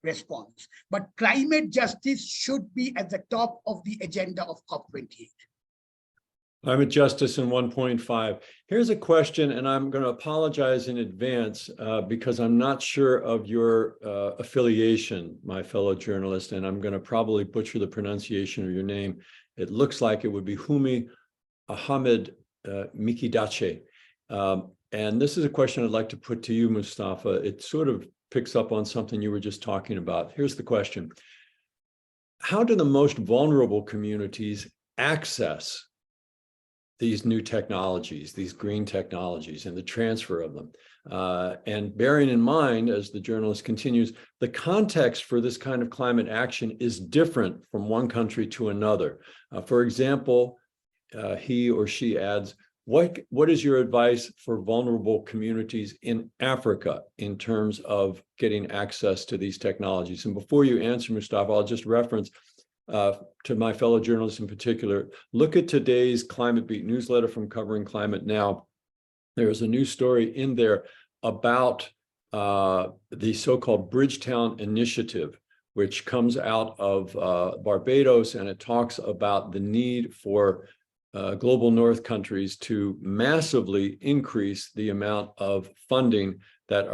response. But climate justice should be at the top of the agenda of COP28. Climate justice in 1.5. Here's a question, and I'm going to apologize in advance because I'm not sure of your affiliation, my fellow journalist, and I'm going to probably butcher the pronunciation of your name. It looks like it would be Humi Ahmed Mikidache. And this is a question I'd like to put to you, Mustafa. It sort of picks up on something you were just talking about. Here's the question. How do the most vulnerable communities access these new technologies, these green technologies, and the transfer of them? And bearing in mind, as the journalist continues, the context for this kind of climate action is different from one country to another. For example, he or she adds, what is your advice for vulnerable communities in Africa in terms of getting access to these technologies? And before you answer, Mustafa, I'll just reference to my fellow journalists in particular, look at today's Climate Beat newsletter from Covering Climate Now. There's a new story in there about the so-called Bridgetown Initiative, which comes out of Barbados, and it talks about the need for global North countries to massively increase the amount of funding that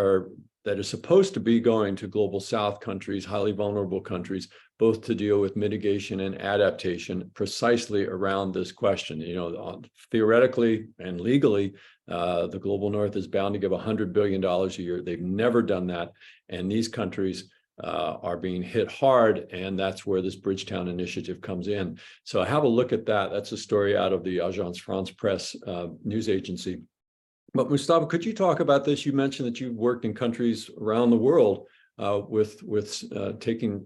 is supposed to be going to global South countries, highly vulnerable countries, both to deal with mitigation and adaptation precisely around this question. You know, theoretically and legally, the global North is bound to give $100 billion a year. They've never done that. And these countries are being hit hard, and that's where this Bridgetown Initiative comes in. So have a look at that. That's a story out of the Agence France-Presse news agency. But Mustafa, could you talk about this? You mentioned that you've worked in countries around the world with taking,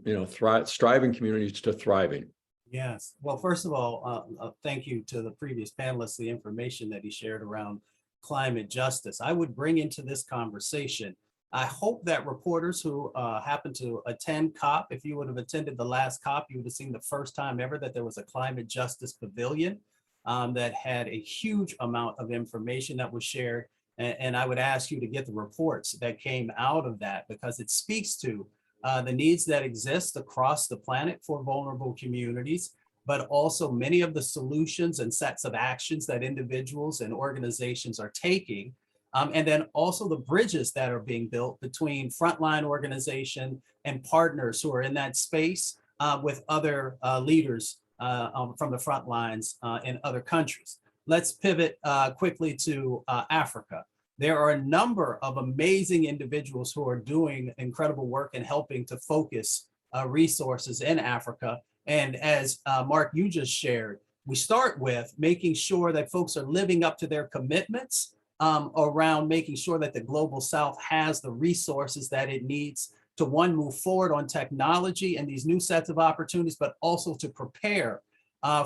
striving communities to thriving. Yes. Well, first of all, thank you to the previous panelists, the information that he shared around climate justice. I would bring into this conversation, I hope that reporters who happen to attend COP, if you would have attended the last COP, you would have seen the first time ever that there was a climate justice pavilion that had a huge amount of information that was shared. And I would ask you to get the reports that came out of that, because it speaks to the needs that exist across the planet for vulnerable communities, but also many of the solutions and sets of actions that individuals and organizations are taking. And then also the bridges that are being built between frontline organization and partners who are in that space with other leaders from the front lines in other countries. Let's pivot quickly to Africa. there are a number of amazing individuals who are doing incredible work and helping to focus resources in Africa. And as Mark, you just shared, we start with making sure that folks are living up to their commitments around making sure that the Global South has the resources that it needs to, one, move forward on technology and these new sets of opportunities, but also to prepare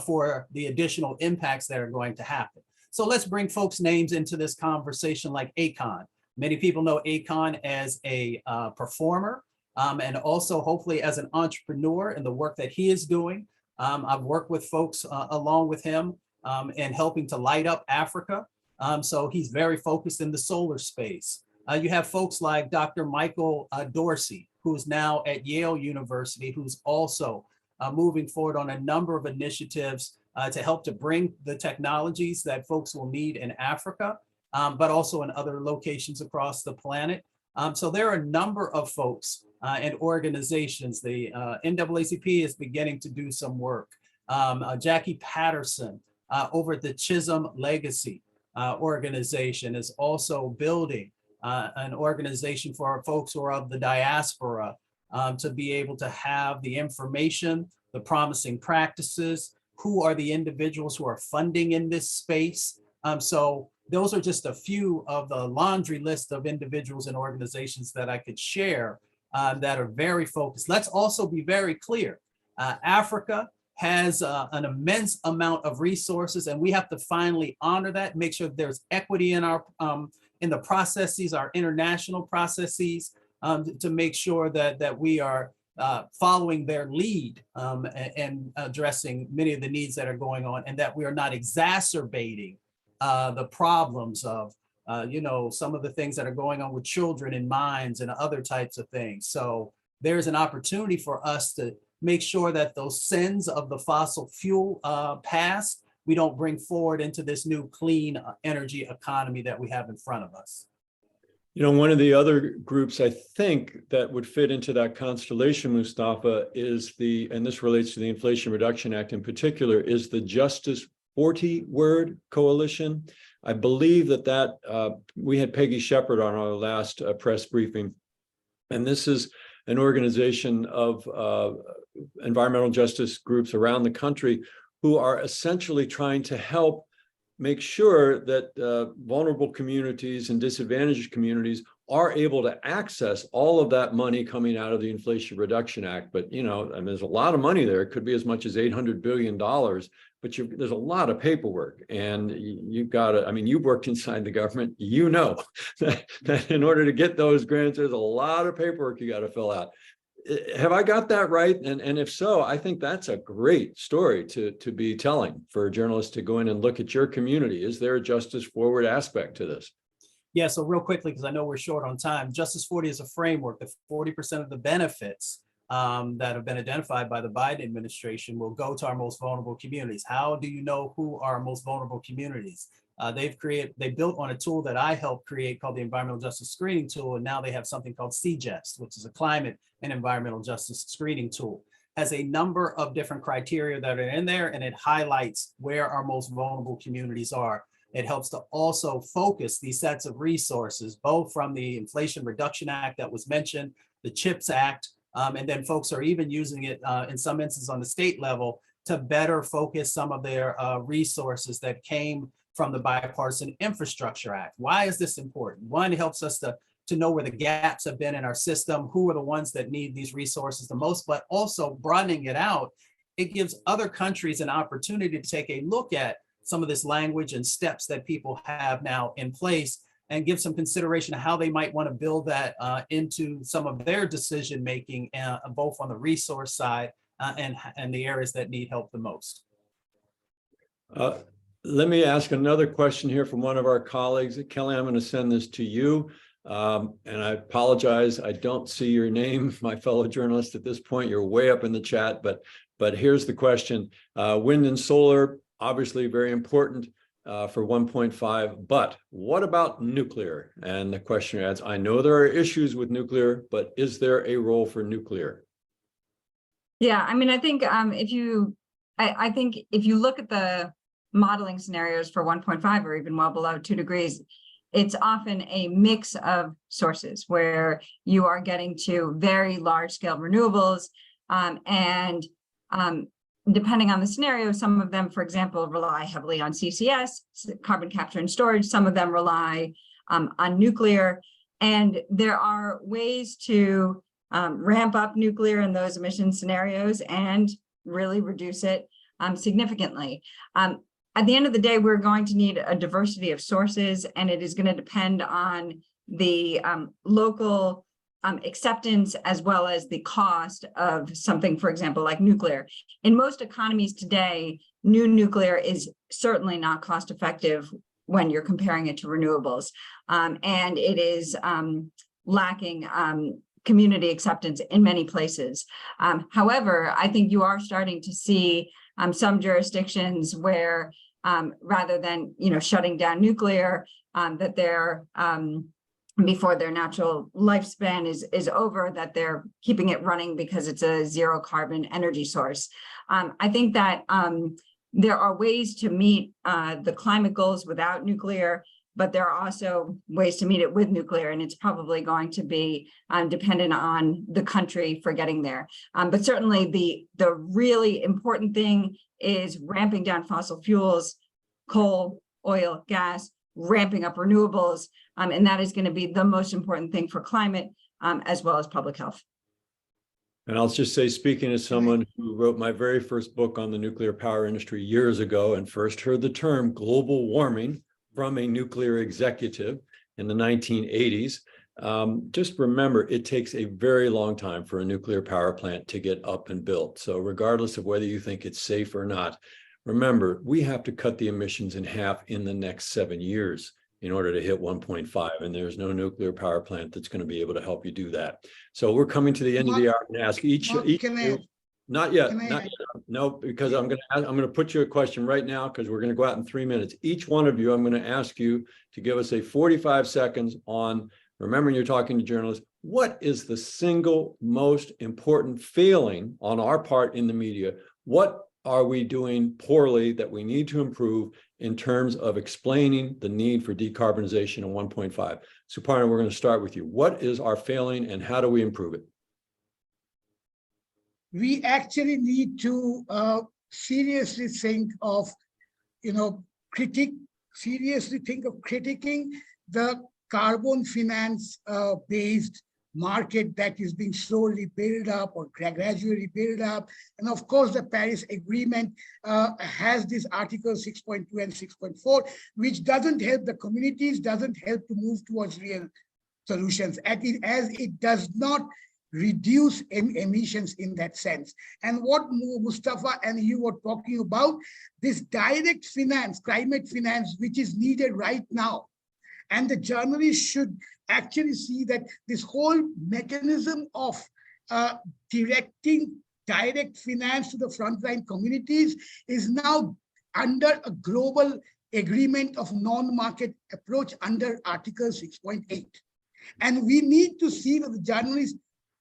for the additional impacts that are going to happen. So let's bring folks' names into this conversation, like Akon. Many people know Akon as a performer and also hopefully as an entrepreneur in the work that he is doing. I've worked with folks along with him in helping to light up Africa. So he's very focused in the solar space. You have folks like Dr. Michael Dorsey, who's now at Yale University, who's also moving forward on a number of initiatives to help to bring the technologies that folks will need in Africa, but also in other locations across the planet. So there are a number of folks and organizations. The NAACP is beginning to do some work. Jackie Patterson over at the Chisholm Legacy organization is also building an organization for our folks who are of the diaspora to be able to have the information, the promising practices, who are the individuals who are funding in this space. So those are just a few of the laundry list of individuals and organizations that I could share that are very focused. Let's also be very clear. Africa has an immense amount of resources, and we have to finally honor that, make sure there's equity in our in the processes, our international processes, to make sure that we are following their lead and addressing many of the needs that are going on, and that we are not exacerbating the problems of some of the things that are going on with children in mines and other types of things. So there's an opportunity for us to make sure that those sins of the fossil fuel past, we don't bring forward into this new clean energy economy that we have in front of us. One of the other groups I think that would fit into that constellation, Mustafa, is and this relates to the Inflation Reduction Act in particular, is the Justice 40 Word Coalition. I believe that we had Peggy Shepard on our last press briefing, and this is an organization of environmental justice groups around the country who are essentially trying to help make sure that vulnerable communities and disadvantaged communities are able to access all of that money coming out of the Inflation Reduction Act. But, and there's a lot of money there. It could be as much as $800 billion, but there's a lot of paperwork. And you've got to, you've worked inside the government, that in order to get those grants, there's a lot of paperwork you got to fill out. Have I got that right? And if so, I think that's a great story to be telling for journalists to go in and look at your community. Is there a justice forward aspect to this? Yeah, so real quickly, because I know we're short on time, Justice 40 is a framework that 40% of the benefits that have been identified by the Biden administration will go to our most vulnerable communities. How do you know who are our most vulnerable communities? They built on a tool that I helped create called the Environmental Justice Screening Tool, and now they have something called CJEST, which is a climate and environmental justice screening tool. Has a number of different criteria that are in there, and it highlights where our most vulnerable communities are. It helps to also focus these sets of resources, both from the Inflation Reduction Act that was mentioned, the CHIPS Act, and then folks are even using it in some instances on the state level to better focus some of their resources that came from the Bipartisan Infrastructure Act. Why is this important? One, it helps us to know where the gaps have been in our system, who are the ones that need these resources the most, but also broadening it out, it gives other countries an opportunity to take a look at some of this language and steps that people have now in place and give some consideration of how they might want to build that into some of their decision-making, both on the resource side and the areas that need help the most. Let me ask another question here from one of our colleagues. Kelly, I'm going to send this to you. And I apologize, I don't see your name, my fellow journalist, at this point. You're way up in the chat, but here's the question. Wind and solar, obviously very important for 1.5, but what about nuclear? And the question adds, I know there are issues with nuclear, but is there a role for nuclear? Yeah, I think I think if you look at the modeling scenarios for 1.5 or even well below 2 degrees, it's often a mix of sources where you are getting to very large scale renewables, and depending on the scenario, some of them, for example, rely heavily on CCS, carbon capture and storage. Some of them rely on nuclear. And there are ways to ramp up nuclear in those emission scenarios and really reduce it significantly. At the end of the day, we're going to need a diversity of sources, and it is going to depend on the local acceptance as well as the cost of something, for example, like nuclear. In most economies today, new nuclear is certainly not cost effective when you're comparing it to renewables. And it is lacking community acceptance in many places. However, I think you are starting to see some jurisdictions where rather than shutting down nuclear, that they're before their natural lifespan is over, that they're keeping it running because it's a zero carbon energy source. I think that there are ways to meet the climate goals without nuclear, but there are also ways to meet it with nuclear, and it's probably going to be dependent on the country for getting there. But certainly the really important thing is ramping down fossil fuels, coal, oil, gas, ramping up renewables, and that is going to be the most important thing for climate as well as public health. And I'll just say, speaking as someone who wrote my very first book on the nuclear power industry years ago and first heard the term global warming from a nuclear executive in the 1980s, just remember, it takes a very long time for a nuclear power plant to get up and built. So regardless of whether you think it's safe or not, remember, we have to cut the emissions in half in the next 7 years in order to hit 1.5, and there's no nuclear power plant that's going to be able to help you do that. So we're coming to the end of the hour and ask each not yet, no, because I'm going to put you a question right now, because we're going to go out in 3 minutes. Each one of you, I'm going to ask you to give us a 45 seconds on, remembering you're talking to journalists, what is the single most important failing on our part in the media? What are we doing poorly that we need to improve in terms of explaining the need for decarbonization in 1.5? Souparna, we're going to start with you. What is our failing and how do we improve it? We actually need to seriously think of, critiquing the carbon finance based market that is being slowly built up or gradually built up. And of course, the Paris Agreement has this Article 6.2 and 6.4, which doesn't help the communities, doesn't help to move towards real solutions, as it does not reduce emissions in that sense. And what Mustafa and you were talking about, this direct finance, climate finance, which is needed right now. And the journalists should actually see that this whole mechanism of directing direct finance to the frontline communities is now under a global agreement of non-market approach under Article 6.8. And we need to see that the journalist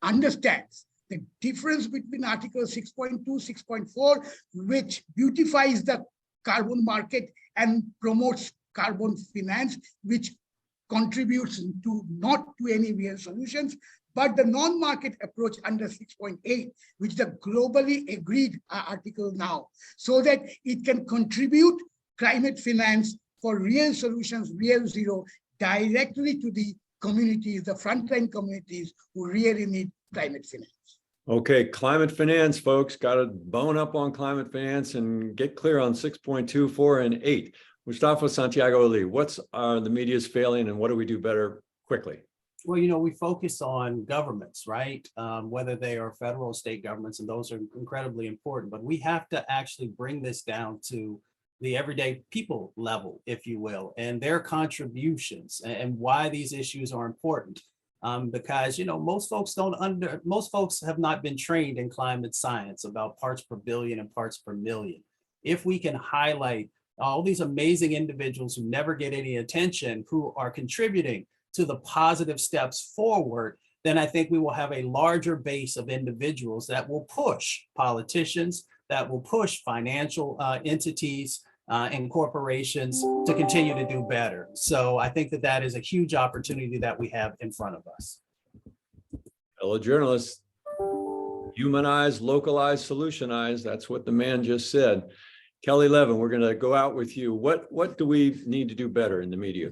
understands the difference between Article 6.2, 6.4, which beautifies the carbon market and promotes carbon finance, which contributes to not to any real solutions, but the non-market approach under 6.8, which is the globally agreed article now, so that it can contribute climate finance for real solutions, real zero, directly to the communities, the frontline communities who really need climate finance. Okay, climate finance, folks, got to bone up on climate finance and get clear on 6.2, 4, and 8. Mustafa, Santiago, Ali, what's the media's failing and what do we do better quickly? Well, we focus on governments, right? Whether they are federal or state governments, and those are incredibly important, but we have to actually bring this down to the everyday people level, if you will, and their contributions and why these issues are important. Because, most folks have not been trained in climate science about parts per billion and parts per million. If we can highlight all these amazing individuals who never get any attention, who are contributing to the positive steps forward, then I think we will have a larger base of individuals that will push politicians, that will push financial entities, and corporations to continue to do better. So I think that that is a huge opportunity that we have in front of us. Fellow journalists, humanize, localize, solutionize. That's what the man just said. Kelly Levin, we're going to go out with you. What do we need to do better in the media?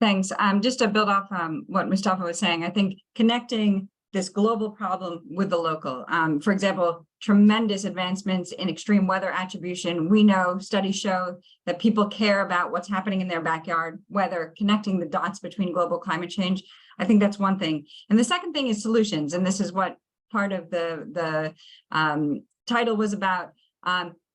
Thanks. Just to build off what Mustafa was saying, I think connecting this global problem with the local. For example, tremendous advancements in extreme weather attribution. We know studies show that people care about what's happening in their backyard, weather, connecting the dots between global climate change. I think that's one thing. And the second thing is solutions. And this is what part of the title was about.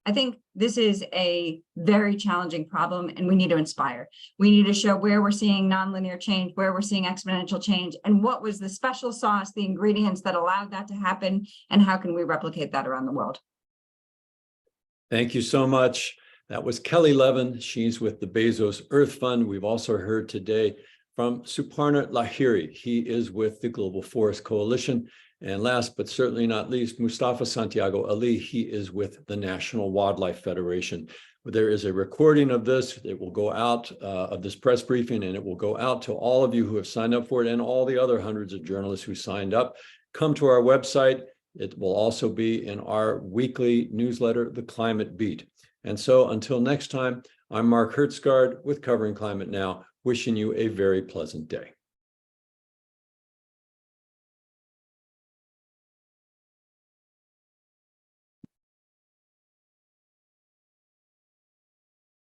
I think this is a very challenging problem and we need to inspire. We need to show where we're seeing nonlinear change, where we're seeing exponential change, and what was the special sauce, the ingredients that allowed that to happen, and how can we replicate that around the world? Thank you so much. That was Kelly Levin. She's with the Bezos Earth Fund. We've also heard today from Souparna Lahiri. He is with the Global Forest Coalition. And last but certainly not least, Mustafa Santiago Ali. He is with the National Wildlife Federation. There is a recording of this. It will go out of this press briefing, and it will go out to all of you who have signed up for it and all the other hundreds of journalists who signed up. Come to our website. It will also be in our weekly newsletter, The Climate Beat. And so until next time, I'm Mark Hertsgaard with Covering Climate Now, wishing you a very pleasant day.